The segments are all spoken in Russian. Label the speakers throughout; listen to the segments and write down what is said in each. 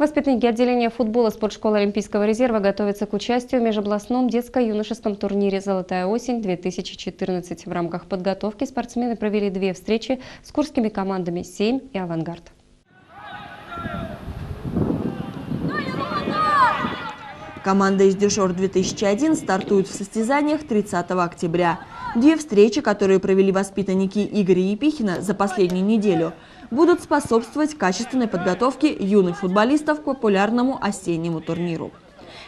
Speaker 1: Воспитанники отделения футбола спортшколы Олимпийского резерва готовятся к участию в межобластном детско-юношеском турнире «Золотая осень-2014». В рамках подготовки спортсмены провели 2 встречи с курскими командами «Семь» и «Авангард».
Speaker 2: Команда из Дюшор-2001 стартует в состязаниях 30 октября. 2 встречи, которые провели воспитанники Игоря Епихина за последнюю неделю, будут способствовать качественной подготовке юных футболистов к популярному осеннему турниру.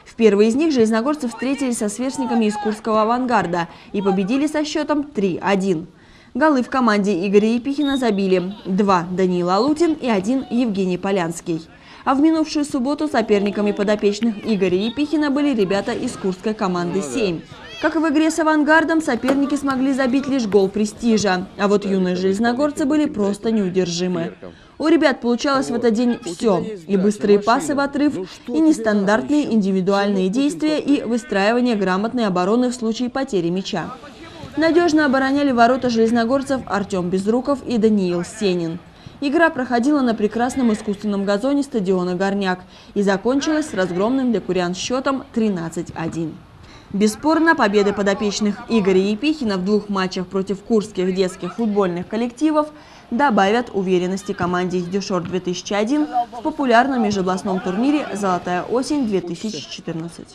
Speaker 2: В первой из них железногорцы встретились со сверстниками из курского «Авангарда» и победили со счетом 3-1. Голы в команде Игоря Епихина забили 2 Даниил Алутин и 1 Евгений Полянский. А в минувшую субботу соперниками подопечных Игоря Епихина были ребята из курской команды «Семь». Как и в игре с «Авангардом», соперники смогли забить лишь гол престижа, а вот юные железногорцы были просто неудержимы. У ребят получалось в этот день все – и быстрые пасы в отрыв, и нестандартные индивидуальные действия, и выстраивание грамотной обороны в случае потери мяча. Надежно обороняли ворота железногорцев Артем Безруков и Даниил Сенин. Игра проходила на прекрасном искусственном газоне стадиона «Горняк» и закончилась с разгромным для курян счетом 13-1. Бесспорно, победы подопечных Игоря Епихина в 2 матчах против курских детских футбольных коллективов добавят уверенности команде из Дюшор-2001 в популярном межобластном турнире «Золотая осень-2014».